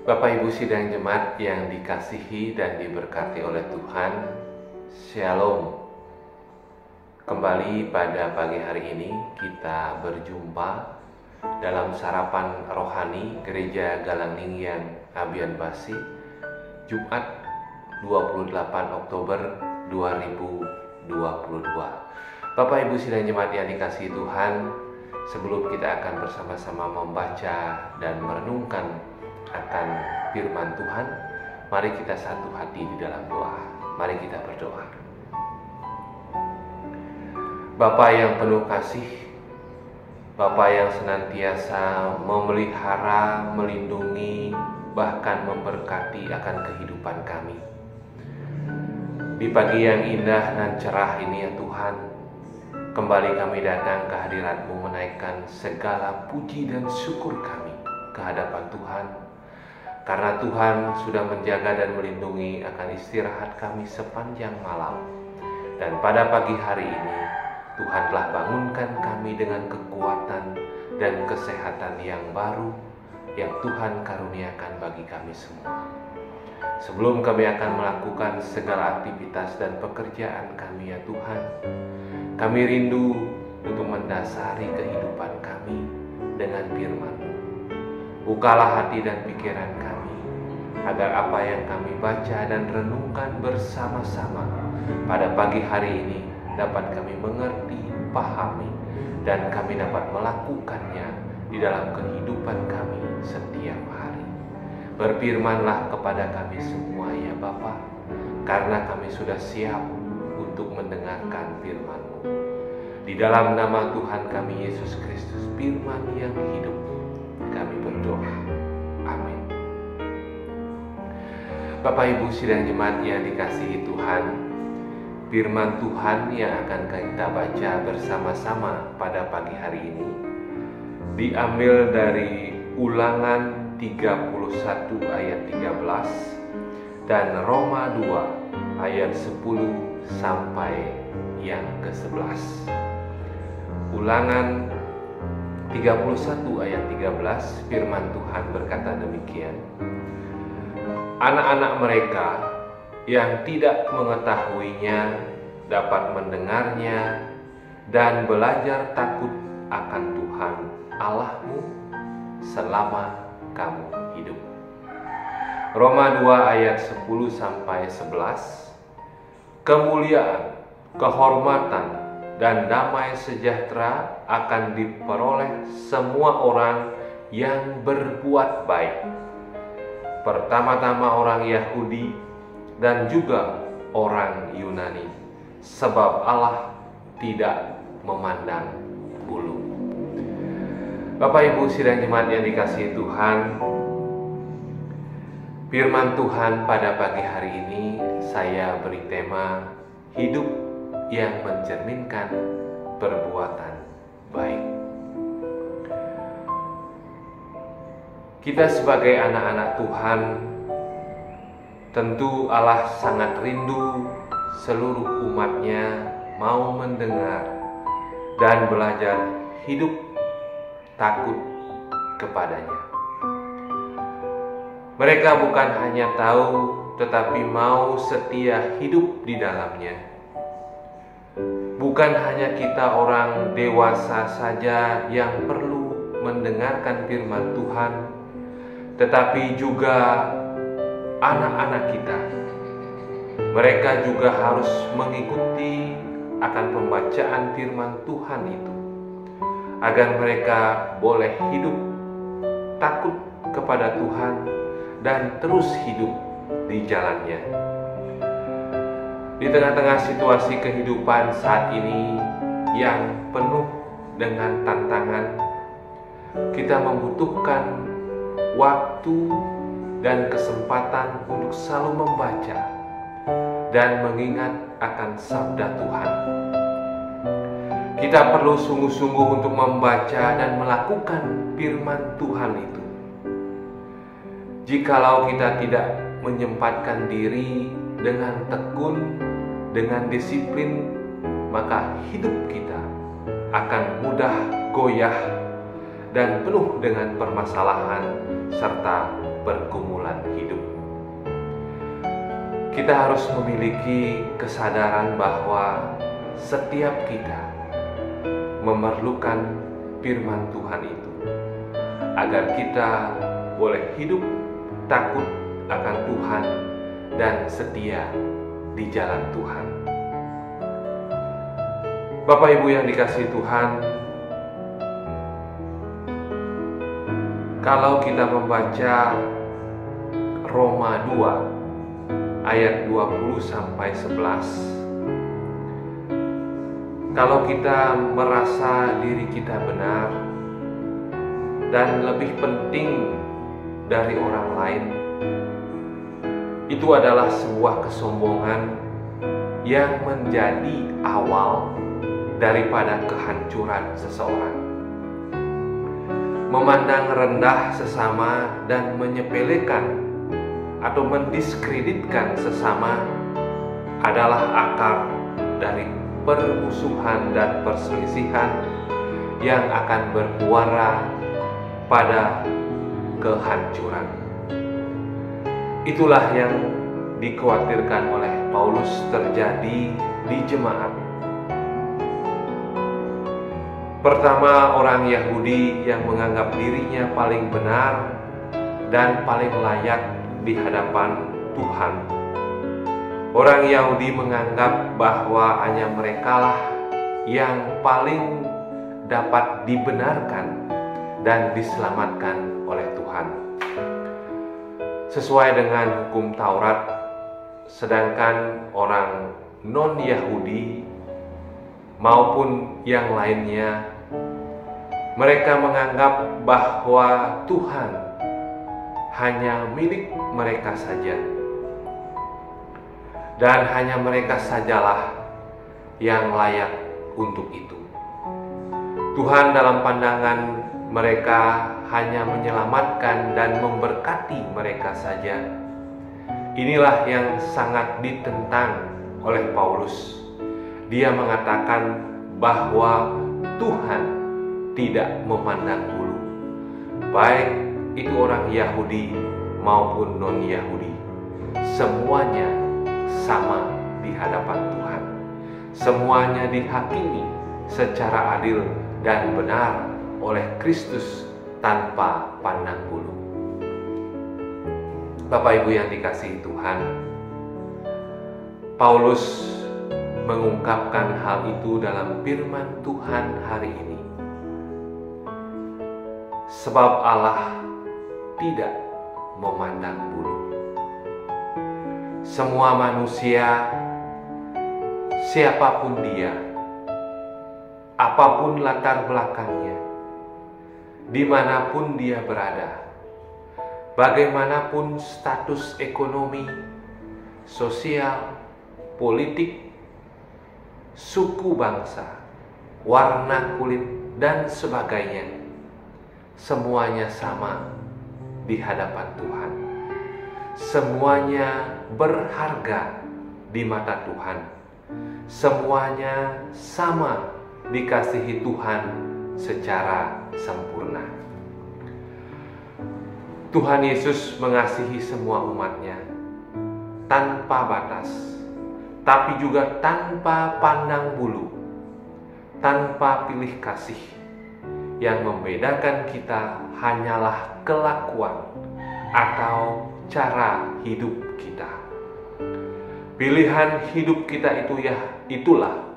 Bapak Ibu sidang jemaat yang dikasihi dan diberkati oleh Tuhan, Shalom. Kembali pada pagi hari ini kita berjumpa dalam sarapan rohani Gereja Galangningyan Abian Basi, Jumat 28 Oktober 2022. Bapak Ibu sidang jemaat yang dikasihi Tuhan, sebelum kita akan bersama-sama membaca dan merenungkan akan firman Tuhan, mari kita satu hati di dalam doa. Mari kita berdoa. Bapa yang penuh kasih, Bapa yang senantiasa memelihara, melindungi, bahkan memberkati akan kehidupan kami. Di pagi yang indah dan cerah ini ya Tuhan, kembali kami datang ke hadirat-Mu menaikkan segala puji dan syukur kami ke hadapan Tuhan. Karena Tuhan sudah menjaga dan melindungi akan istirahat kami sepanjang malam. Dan pada pagi hari ini, Tuhan telah bangunkan kami dengan kekuatan dan kesehatan yang baru yang Tuhan karuniakan bagi kami semua. Sebelum kami akan melakukan segala aktivitas dan pekerjaan kami ya Tuhan, kami rindu untuk mendasari kehidupan kami dengan firman-Mu. Bukalah hati dan pikiran kami, agar apa yang kami baca dan renungkan bersama-sama pada pagi hari ini dapat kami mengerti, pahami, dan kami dapat melakukannya di dalam kehidupan kami setiap hari. Berfirmanlah kepada kami semua ya Bapa, karena kami sudah siap untuk mendengarkan firman-Mu. Di dalam nama Tuhan kami Yesus Kristus, firman yang hidup, kami berdoa. Amin. Bapak Ibu sidang jemaat yang dikasihi Tuhan, firman Tuhan yang akan kita baca bersama-sama pada pagi hari ini diambil dari Ulangan 31 ayat 13 dan Roma 2 ayat 10 sampai yang ke-11. Ulangan 31 ayat 13, firman Tuhan berkata demikian. Anak-anak mereka yang tidak mengetahuinya dapat mendengarnya dan belajar takut akan Tuhan Allahmu selama kamu hidup. Roma 2 ayat 10 sampai 11. Kemuliaan, kehormatan, dan damai sejahtera akan diperoleh semua orang yang berbuat baik. Pertama-tama orang Yahudi dan juga orang Yunani, sebab Allah tidak memandang bulu. Bapak Ibu sidang jemaat yang dikasihi Tuhan, firman Tuhan pada pagi hari ini saya beri tema hidup yang mencerminkan perbuatan baik. Kita sebagai anak-anak Tuhan, tentu Allah sangat rindu seluruh umatnya mau mendengar dan belajar hidup takut kepadanya. Mereka bukan hanya tahu, tetapi mau setia hidup di dalamnya. Bukan hanya kita orang dewasa saja yang perlu mendengarkan firman Tuhan, tetapi juga anak-anak kita. Mereka juga harus mengikuti akan pembacaan firman Tuhan itu, agar mereka boleh hidup takut kepada Tuhan dan terus hidup di jalannya. Di tengah-tengah situasi kehidupan saat ini yang penuh dengan tantangan, kita membutuhkan waktu dan kesempatan untuk selalu membaca dan mengingat akan sabda Tuhan. Kita perlu sungguh-sungguh untuk membaca dan melakukan firman Tuhan itu. Jikalau kita tidak menyempatkan diri dengan tekun, dengan disiplin, maka hidup kita akan mudah goyah, dan penuh dengan permasalahan serta pergumulan hidup. Kita harus memiliki kesadaran bahwa setiap kita memerlukan firman Tuhan itu, agar kita boleh hidup takut akan Tuhan dan setia di jalan Tuhan. Bapak Ibu yang dikasihi Tuhan, kalau kita membaca Roma 2 ayat 20-11, kalau kita merasa diri kita benar dan lebih penting dari orang lain, itu adalah sebuah kesombongan yang menjadi awal daripada kehancuran seseorang. Memandang rendah sesama dan menyepelekan atau mendiskreditkan sesama adalah akar dari permusuhan dan perselisihan yang akan bermuara pada kehancuran. Itulah yang dikhawatirkan oleh Paulus terjadi di jemaat. Pertama, orang Yahudi yang menganggap dirinya paling benar dan paling layak di hadapan Tuhan. Orang Yahudi menganggap bahwa hanya merekalah yang paling dapat dibenarkan dan diselamatkan oleh Tuhan sesuai dengan hukum Taurat, sedangkan orang non-Yahudi maupun yang lainnya, mereka menganggap bahwa Tuhan hanya milik mereka saja, dan hanya mereka sajalah yang layak untuk itu. Tuhan dalam pandangan mereka hanya menyelamatkan dan memberkati mereka saja. Inilah yang sangat ditentang oleh Paulus. Dia mengatakan bahwa Tuhan tidak memandang bulu, baik itu orang Yahudi maupun non-Yahudi. Semuanya sama di hadapan Tuhan. Semuanya dihakimi secara adil dan benar oleh Kristus tanpa pandang bulu. Bapak Ibu yang dikasihi Tuhan, Paulus mengungkapkan hal itu dalam firman Tuhan hari ini. Sebab Allah tidak memandang bulu. Semua manusia, siapapun dia, apapun latar belakangnya, dimanapun dia berada, bagaimanapun status ekonomi, sosial, politik, suku bangsa, warna kulit, dan sebagainya, semuanya sama di hadapan Tuhan. Semuanya berharga di mata Tuhan. Semuanya sama dikasihi Tuhan secara sempurna. Tuhan Yesus mengasihi semua umatnya tanpa batas, tapi juga tanpa pandang bulu, tanpa pilih kasih. Yang membedakan kita hanyalah kelakuan atau cara hidup kita. Pilihan hidup kita itulah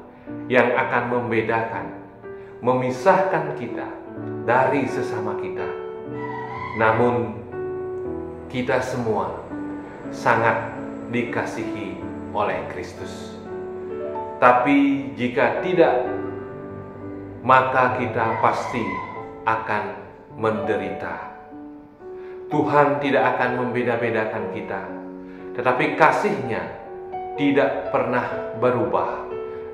yang akan membedakan, memisahkan kita dari sesama kita. Namun kita semua sangat dikasihi oleh Kristus. Tapi jika tidak, maka kita pasti akan menderita. Tuhan tidak akan membeda-bedakan kita, tetapi kasih-Nya tidak pernah berubah,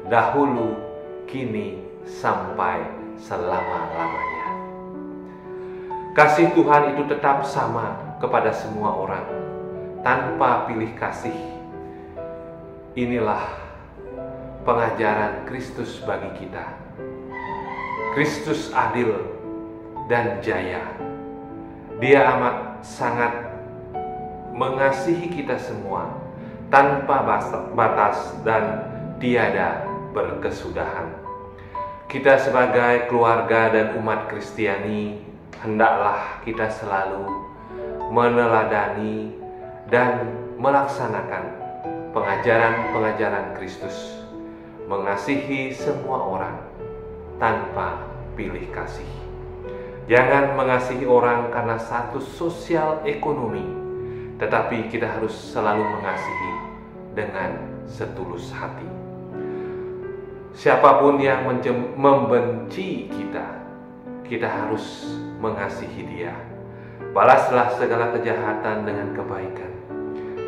dahulu, kini, sampai selama-lamanya. Kasih Tuhan itu tetap sama kepada semua orang, tanpa pilih kasih. Inilah pengajaran Kristus bagi kita. Kristus adil dan jaya. Dia amat sangat mengasihi kita semua tanpa batas dan tiada berkesudahan. Kita sebagai keluarga dan umat Kristiani, hendaklah kita selalu meneladani dan melaksanakan pengajaran-pengajaran Kristus, mengasihi semua orang tanpa pilih kasih. Jangan mengasihi orang karena status sosial ekonomi, tetapi kita harus selalu mengasihi dengan setulus hati. Siapapun yang membenci kita harus mengasihi dia. Balaslah segala kejahatan dengan kebaikan.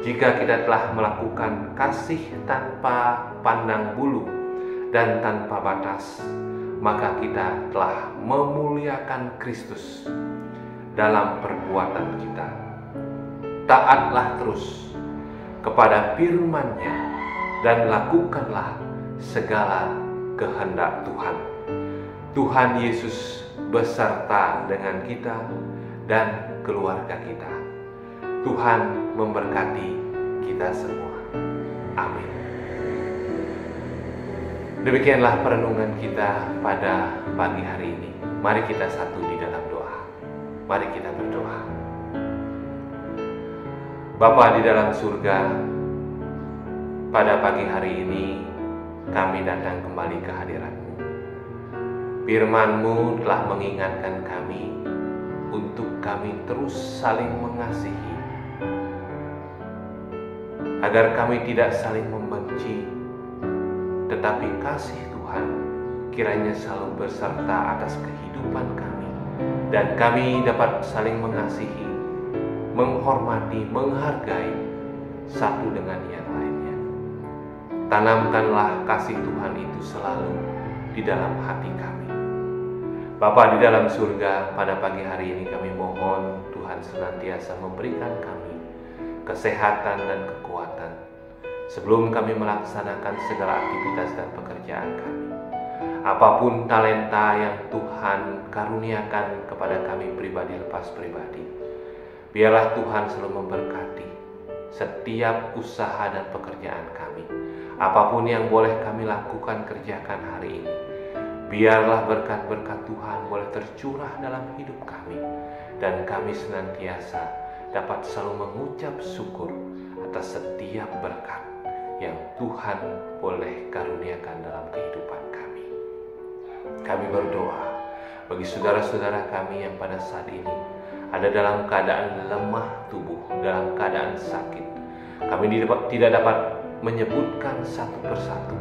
Jika kita telah melakukan kasih tanpa pandang bulu dan tanpa batas, maka kita telah memuliakan Kristus dalam perbuatan kita. Taatlah terus kepada firman-Nya dan lakukanlah segala kehendak Tuhan. Tuhan Yesus beserta dengan kita dan keluarga kita. Tuhan memberkati kita semua. Amin. Demikianlah perenungan kita pada pagi hari ini. Mari kita satu di dalam doa. Mari kita berdoa. Bapa di dalam surga, pada pagi hari ini kami datang kembali ke hadirat-Mu. Firman-Mu telah mengingatkan kami untuk kami terus saling mengasihi, agar kami tidak saling membenci, tetapi kasih Tuhan kiranya selalu berserta atas kehidupan kami, dan kami dapat saling mengasihi, menghormati, menghargai satu dengan yang lainnya. Tanamkanlah kasih Tuhan itu selalu di dalam hati kami. Bapa di dalam surga, pada pagi hari ini kami mohon Tuhan senantiasa memberikan kami kesehatan dan kekuatan sebelum kami melaksanakan segala aktivitas dan pekerjaan kami. Apapun talenta yang Tuhan karuniakan kepada kami pribadi lepas pribadi, biarlah Tuhan selalu memberkati setiap usaha dan pekerjaan kami. Apapun yang boleh kami lakukan, kerjakan hari ini, biarlah berkat-berkat Tuhan boleh tercurah dalam hidup kami, dan kami senantiasa dapat selalu mengucap syukur atas setiap berkat yang Tuhan boleh karuniakan dalam kehidupan kami. Kami berdoa bagi saudara-saudara kami yang pada saat ini ada dalam keadaan lemah tubuh, dalam keadaan sakit. Kami tidak dapat menyebutkan satu persatu,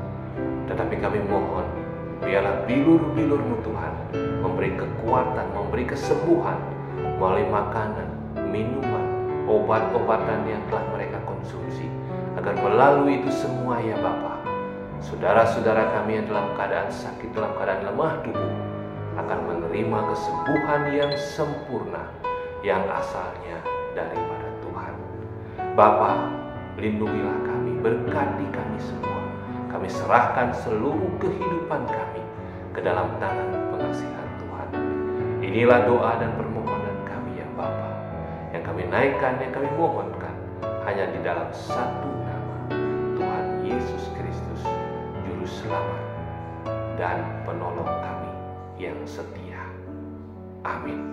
tetapi kami mohon biarlah bilur-bilur-Mu Tuhan memberi kekuatan, memberi kesembuhan melalui makanan, minuman, obat-obatan yang telah mereka konsumsi, agar melalui itu semua ya Bapa, saudara-saudara kami yang dalam keadaan sakit, dalam keadaan lemah tubuh, akan menerima kesembuhan yang sempurna yang asalnya daripada Tuhan. Bapa, lindungilah kami, berkati kami semua. Kami serahkan seluruh kehidupan kami ke dalam tangan pengasihan Tuhan. Inilah doa dan permohonan kami ya Bapa, yang kami naikkan, yang kami mohonkan hanya di dalam satu nama, Tuhan Yesus Kristus, Juru Selamat dan Penolong kami yang setia. Amin.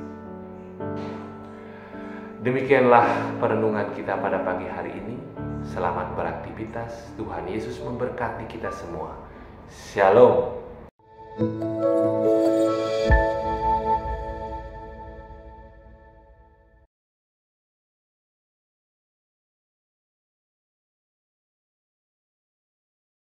Demikianlah perenungan kita pada pagi hari ini. Selamat beraktivitas. Tuhan Yesus memberkati kita semua. Shalom.